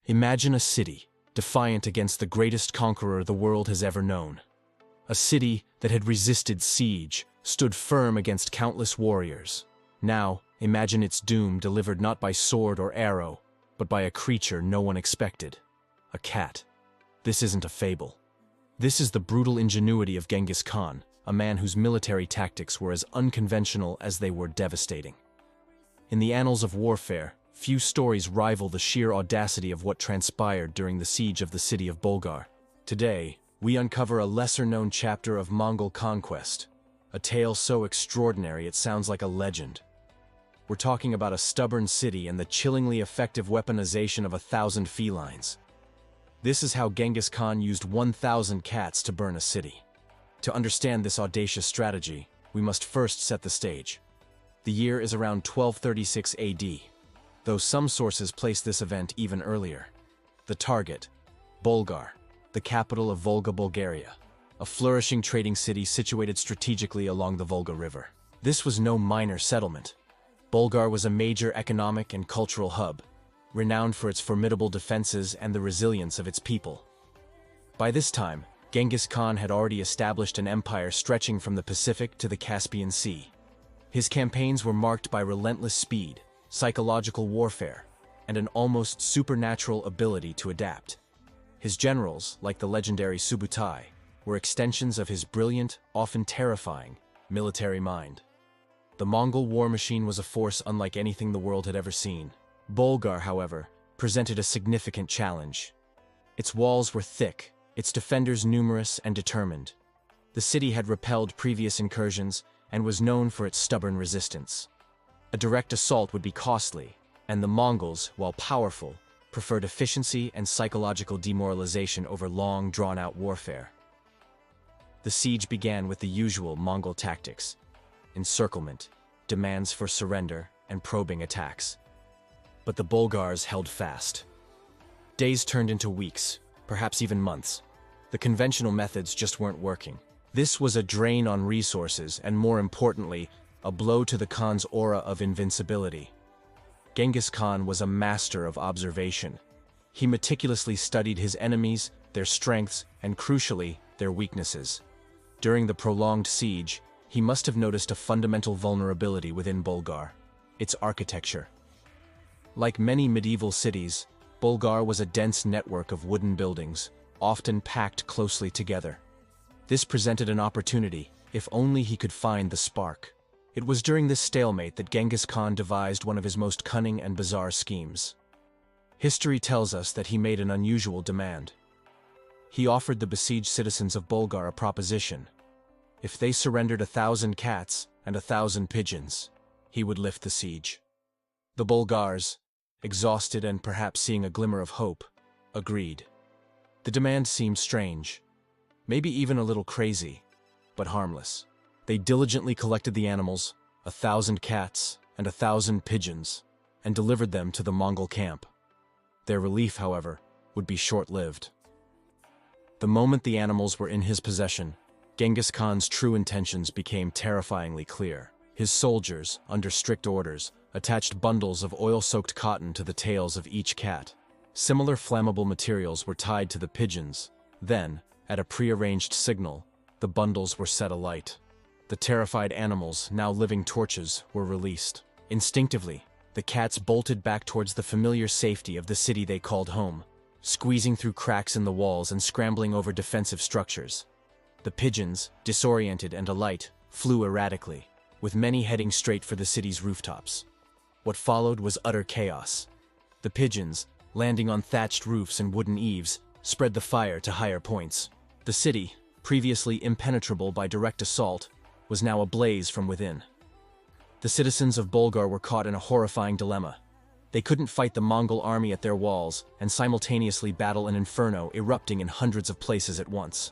Imagine a city, defiant against the greatest conqueror the world has ever known. A city that had resisted siege, stood firm against countless warriors. Now, imagine its doom delivered not by sword or arrow, but by a creature no one expected. A cat. This isn't a fable. This is the brutal ingenuity of Genghis Khan, a man whose military tactics were as unconventional as they were devastating. In the annals of warfare, few stories rival the sheer audacity of what transpired during the siege of the city of Bolghar. Today, we uncover a lesser-known chapter of Mongol conquest, a tale so extraordinary it sounds like a legend. We're talking about a stubborn city and the chillingly effective weaponization of 1,000 felines. This is how Genghis Khan used 1,000 cats to burn a city. To understand this audacious strategy, we must first set the stage. The year is around 1236 AD, though some sources place this event even earlier. The target, Bolghar, the capital of Volga, Bulgaria, a flourishing trading city situated strategically along the Volga River. This was no minor settlement. Bolghar was a major economic and cultural hub, renowned for its formidable defenses and the resilience of its people. By this time, Genghis Khan had already established an empire stretching from the Pacific to the Caspian Sea. His campaigns were marked by relentless speed, psychological warfare, and an almost supernatural ability to adapt. His generals, like the legendary Subutai, were extensions of his brilliant, often terrifying, military mind. The Mongol war machine was a force unlike anything the world had ever seen. Bolghar, however, presented a significant challenge. Its walls were thick, its defenders numerous and determined. The city had repelled previous incursions and was known for its stubborn resistance. A direct assault would be costly, and the Mongols, while powerful, preferred efficiency and psychological demoralization over long, drawn-out warfare. The siege began with the usual Mongol tactics: encirclement, demands for surrender, and probing attacks. But the Bulgars held fast. Days turned into weeks, perhaps even months. The conventional methods just weren't working. This was a drain on resources and, more importantly, a blow to the Khan's aura of invincibility. Genghis Khan was a master of observation. He meticulously studied his enemies, their strengths, and crucially, their weaknesses. During the prolonged siege, he must have noticed a fundamental vulnerability within Bolghar: its architecture. Like many medieval cities, Bolghar was a dense network of wooden buildings, often packed closely together. This presented an opportunity, if only he could find the spark. It was during this stalemate that Genghis Khan devised one of his most cunning and bizarre schemes. History tells us that he made an unusual demand. He offered the besieged citizens of Bolghar a proposition. If they surrendered 1,000 cats and 1,000 pigeons, he would lift the siege. The Bulgars, exhausted and perhaps seeing a glimmer of hope, agreed. The demand seemed strange, maybe even a little crazy, but harmless. They diligently collected the animals, 1,000 cats and 1,000 pigeons, and delivered them to the Mongol camp. Their relief, however, would be short-lived. The moment the animals were in his possession, Genghis Khan's true intentions became terrifyingly clear. His soldiers, under strict orders, attached bundles of oil-soaked cotton to the tails of each cat. Similar flammable materials were tied to the pigeons. Then, at a prearranged signal, the bundles were set alight. The terrified animals, now living torches, were released. Instinctively, the cats bolted back towards the familiar safety of the city they called home, squeezing through cracks in the walls and scrambling over defensive structures. The pigeons, disoriented and alight, flew erratically, with many heading straight for the city's rooftops. What followed was utter chaos. The pigeons, landing on thatched roofs and wooden eaves, spread the fire to higher points. The city, previously impenetrable by direct assault, was now ablaze from within. The citizens of Bolghar were caught in a horrifying dilemma. They couldn't fight the Mongol army at their walls and simultaneously battle an inferno erupting in hundreds of places at once.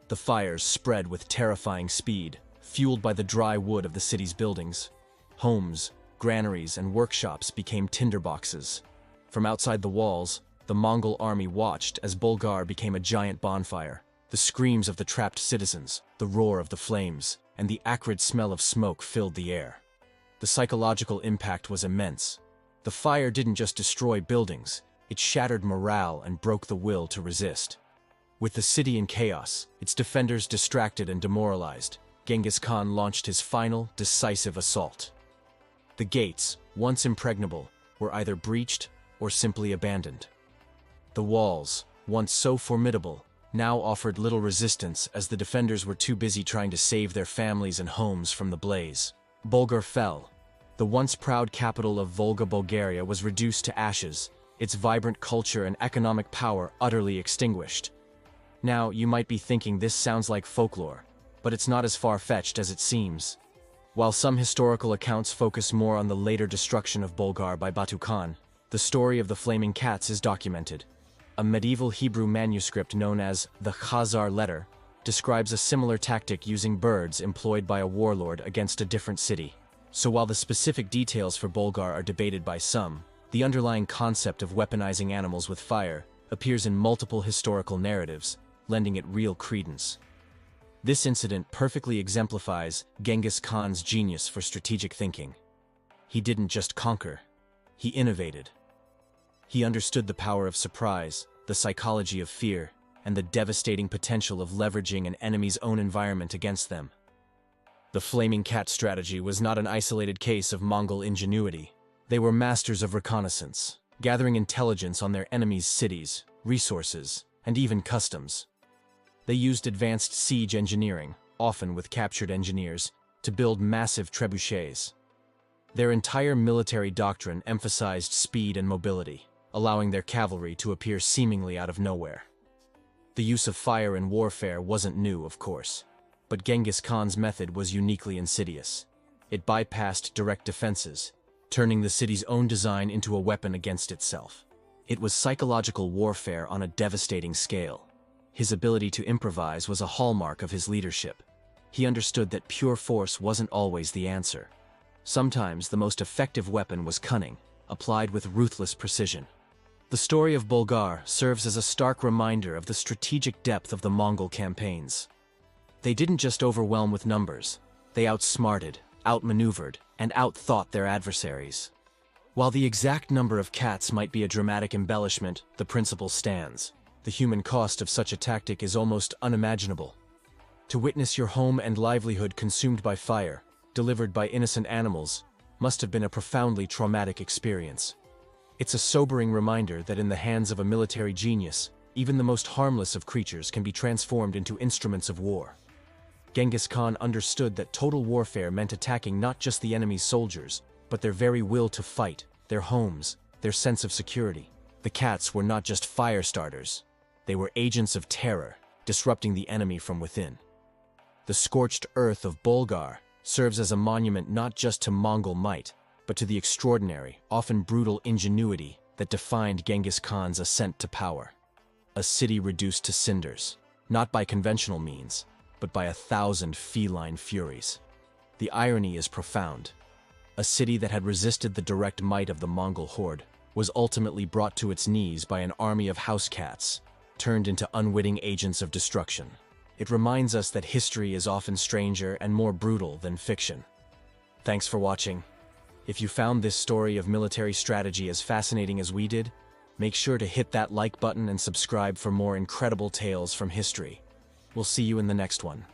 The fires spread with terrifying speed, fueled by the dry wood of the city's buildings. Homes, granaries, and workshops became tinderboxes. From outside the walls, the Mongol army watched as Bolghar became a giant bonfire. The screams of the trapped citizens, the roar of the flames, and the acrid smell of smoke filled the air. The psychological impact was immense. The fire didn't just destroy buildings, It shattered morale and broke the will to resist. With the city in chaos, its defenders distracted and demoralized, Genghis Khan launched his final, decisive assault. The gates, once impregnable, were either breached or simply abandoned. The walls, once so formidable, now offered little resistance as the defenders were too busy trying to save their families and homes from the blaze. Bolghar fell. The once proud capital of Volga, Bulgaria was reduced to ashes, its vibrant culture and economic power utterly extinguished. Now, you might be thinking this sounds like folklore, but it's not as far-fetched as it seems. While some historical accounts focus more on the later destruction of Bolghar by Batu Khan, the story of the flaming cats is documented. A medieval Hebrew manuscript known as the Khazar letter describes a similar tactic using birds employed by a warlord against a different city. So while the specific details for Bolghar are debated by some, the underlying concept of weaponizing animals with fire appears in multiple historical narratives, lending it real credence. This incident perfectly exemplifies Genghis Khan's genius for strategic thinking. He didn't just conquer, he innovated. He understood the power of surprise, the psychology of fear, and the devastating potential of leveraging an enemy's own environment against them. The flaming cat strategy was not an isolated case of Mongol ingenuity. They were masters of reconnaissance, gathering intelligence on their enemies' cities, resources, and even customs. They used advanced siege engineering, often with captured engineers, to build massive trebuchets. Their entire military doctrine emphasized speed and mobility, allowing their cavalry to appear seemingly out of nowhere. The use of fire in warfare wasn't new, of course, but Genghis Khan's method was uniquely insidious. It bypassed direct defenses, turning the city's own design into a weapon against itself. It was psychological warfare on a devastating scale. His ability to improvise was a hallmark of his leadership. He understood that pure force wasn't always the answer. Sometimes the most effective weapon was cunning, applied with ruthless precision. The story of Bolghar serves as a stark reminder of the strategic depth of the Mongol campaigns. They didn't just overwhelm with numbers, they outsmarted, outmaneuvered, and outthought their adversaries. While the exact number of cats might be a dramatic embellishment, the principle stands. The human cost of such a tactic is almost unimaginable. To witness your home and livelihood consumed by fire, delivered by innocent animals, must have been a profoundly traumatic experience. It's a sobering reminder that in the hands of a military genius, even the most harmless of creatures can be transformed into instruments of war. Genghis Khan understood that total warfare meant attacking not just the enemy's soldiers, but their very will to fight, their homes, their sense of security. The cats were not just fire starters. They were agents of terror, disrupting the enemy from within. The scorched earth of Bolghar serves as a monument not just to Mongol might, but to the extraordinary, often brutal ingenuity that defined Genghis Khan's ascent to power. A city reduced to cinders, not by conventional means, but by 1,000 feline furies. The irony is profound. A city that had resisted the direct might of the Mongol horde was ultimately brought to its knees by an army of house cats, turned into unwitting agents of destruction. It reminds us that history is often stranger and more brutal than fiction. Thanks for watching. If you found this story of military strategy as fascinating as we did, make sure to hit that like button and subscribe for more incredible tales from history. We'll see you in the next one.